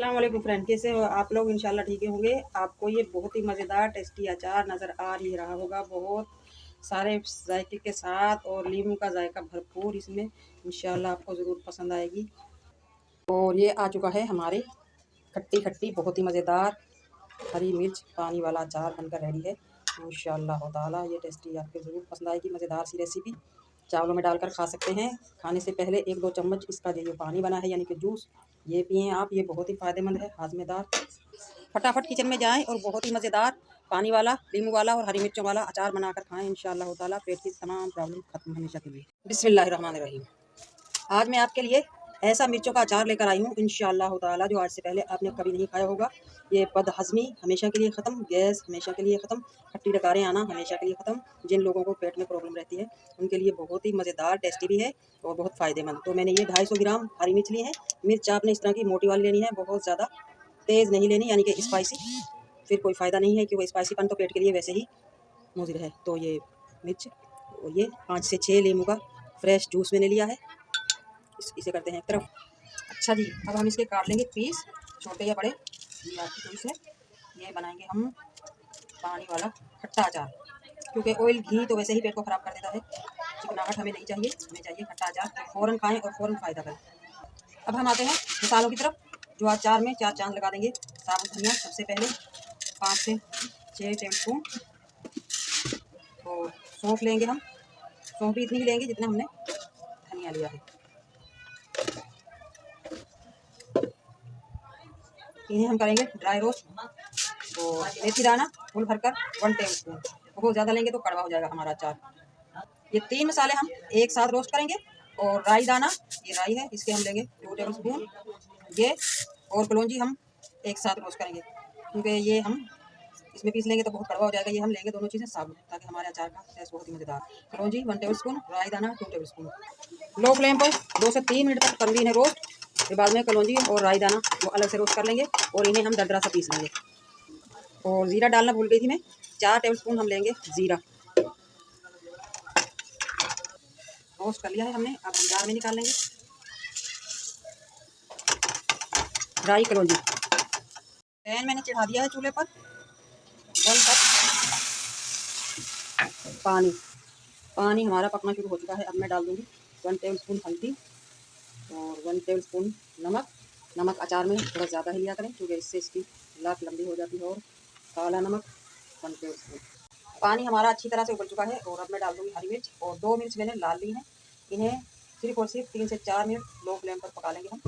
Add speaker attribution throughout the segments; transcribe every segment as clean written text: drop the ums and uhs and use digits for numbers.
Speaker 1: अस्सलाम वालेकुम फ्रेंड, कैसे हो आप लोग? इंशाल्लाह ठीक ही होंगे। आपको ये बहुत ही मज़ेदार टेस्टी अचार नज़र आ ही रहा होगा, बहुत सारे जायके के साथ और लीमू का जायका भरपूर इसमें। इंशाल्लाह आपको ज़रूर पसंद आएगी। और ये आ चुका है हमारे खट्टी खट्टी बहुत ही मज़ेदार हरी मिर्च पानी वाला अचार बनकर रेडी है। इंशाल्लाह ताला ये टेस्टी आपको ज़रूर पसंद आएगी। मज़ेदार सी रेसिपी चावलों में डालकर खा सकते हैं। खाने से पहले 1-2 चम्मच इसका जो ये पानी बना है यानी कि जूस ये पिएँ आप। ये बहुत ही फ़ायदेमंद है, हाज़मेदार। फटाफट किचन में जाएँ और बहुत ही मज़ेदार पानी वाला, नींबू वाला और हरी मिर्चों वाला अचार बनाकर खाएँ। इंशाल्लाह ताला पेट की तमाम प्रॉब्लम खत्म हमेशा के लिए। बिस्मिल्लाहिर्रहमानिर्रहीम। आज मैं आपके लिए ऐसा मिर्चों का अचार लेकर आई हूँ इंशाअल्लाह ताला जो आज से पहले आपने कभी नहीं खाया होगा। ये बदहज़मी हमेशा के लिए ख़त्म, गैस हमेशा के लिए ख़त्म, खट्टी डकारें आना हमेशा के लिए ख़त्म। जिन लोगों को पेट में प्रॉब्लम रहती है उनके लिए बहुत ही मज़ेदार, टेस्टी भी है और बहुत फ़ायदेमंद। तो मैंने ये 250 ग्राम हरी मिर्च ली है। मिर्च आपने इस तरह की मोटी वाली लेनी है, बहुत ज़्यादा तेज़ नहीं लेनी यानी कि स्पाइसी, फिर कोई फ़ायदा नहीं है क्योंकि स्पाइसीपन तो पेट के लिए वैसे ही मुज़िर है। तो ये मिर्च और ये 5 से 6 नींबू का फ्रेश जूस मैंने लिया है। इसे करते हैं एक तरफ। अच्छा जी, अब हम इसके काट लेंगे पीस, छोटे या बड़े, ये आपकी चॉइस है। ये बनाएंगे हम पानी वाला खट्टा अचार, क्योंकि ऑयल घी तो वैसे ही पेट को ख़राब कर देता है। चिकनाहट हमें नहीं चाहिए, हमें चाहिए खट्टा अचार तो फ़ौरन खाएँ और फ़ौरन फ़ायदा करें। अब हम आते हैं मसालों की तरफ, जो अचार में 4 चाँद लगा देंगे। साबुत धनिया सबसे पहले 5 से 6 टेबल स्पून, और सौंफ लेंगे हम। सौंफ भी इतनी ही लेंगे जितना हमने धनिया लिया है। इन्हें हम करेंगे ड्राई रोस्ट। और मेथी दाना फुल भरकर 1 टेबल स्पून, बहुत ज़्यादा लेंगे तो कड़वा हो जाएगा हमारा अचार। ये 3 मसाले हम एक साथ रोस्ट करेंगे। और राई दाना, ये राई है, इसके हम लेंगे 2 टेबल स्पून। ये और कलौंजी हम एक साथ रोस्ट करेंगे, क्योंकि ये हम इसमें पीस लेंगे तो बहुत कड़वा हो जाएगा। ये हम लेंगे दोनों चीज़ें साबुत, ताकि हमारे अचार का टेस्ट बहुत ही मज़ेदार। कलौंजी 1 टेबल स्पून, राई दाना 2 टेबल स्पून। लो फ्लेम पर 2 से 3 मिनट तक कर ली इन्हें रोस्ट। फिर बाद में कलौंजी और राई दाना वो अलग से रोस्ट कर लेंगे और इन्हें हम दरदरा सा पीस लेंगे। और ज़ीरा डालना भूल गई थी मैं, 4 टेबल स्पून हम लेंगे ज़ीरा। रोस्ट कर लिया है हमने, अब हम जार में निकाल लेंगे। राई कलौंजी, पैन मैंने चढ़ा दिया है चूल्हे पर। 1 कप पानी, पानी हमारा पकना शुरू हो चुका है। अब मैं डाल दूँगी 1 टेबल स्पून हल्दी और 1 टेबल स्पून नमक। नमक अचार में थोड़ा ज़्यादा ही लिया करें, क्योंकि इससे इसकी लात लंबी हो जाती है। और काला नमक 1 टेबल स्पून। पानी हमारा अच्छी तरह से उबल चुका है और अब मैं डाल दूँगी हरी मिर्च, और 2 मिर्च मैंने लाल ली हैं। इन्हें सिर्फ और सिर्फ 3 से 4 मिनट लो फ्लेम पर पका लेंगे हम,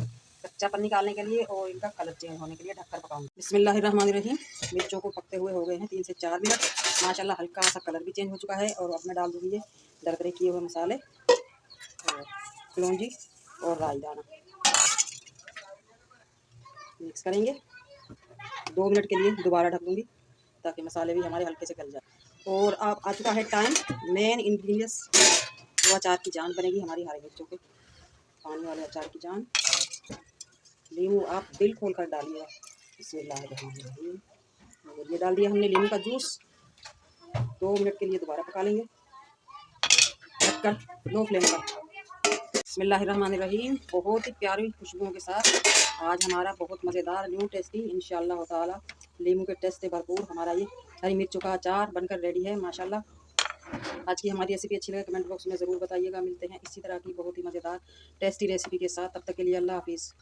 Speaker 1: कच्चापन निकालने के लिए और इनका कलर चेंज होने के लिए ढककर पकाऊंगी। बिस्मिल्लाहिर्रहमानिर्रहीम। मिर्चों को पकते हुए हो गए हैं 3 से 4 मिनट। माशाल्लाह हल्का सा कलर भी चेंज हो चुका है। और अब मैं डाल दूँगी ये दरदरे किए हुए मसाले और कलौंजी और राई दाना, मिक्स करेंगे। 2 मिनट के लिए दोबारा ढक दूँगी ताकि मसाले भी हमारे हल्के से गल जाए। और अब आ चुका है टाइम मेन इंग्रेडिएंट्स, जो अचार की जान बनेगी हमारी हरी मिर्चों के पानी वाले अचार की जान। नींबू आप दिल खोल कर डालिएगा। बिस्मिल्लाहिर्रहमानिर्रहीम। और ये डाल दिया हमने नींबू का जूस। 2 मिनट के लिए दोबारा पका लेंगे ढककर लो फ्लेम पर। बिस्मिल्लाहिर्रहमानिर्रहीम। बहुत ही प्यारी खुशबुओं के साथ आज हमारा बहुत मज़ेदार न्यू टेस्टी इंशाअल्लाह ताला नींबू के टेस्ट से भरपूर हमारा ये हरी मिर्चों का अचार बनकर रेडी है। माशाल्लाह आज की हमारी रेसिपी अच्छी लगे कमेंट बॉक्स में ज़रूर बताइएगा। मिलते हैं इसी तरह की बहुत ही मज़ेदार टेस्टी रेसिपी के साथ, तब तक के लिए अल्लाह हाफिज़।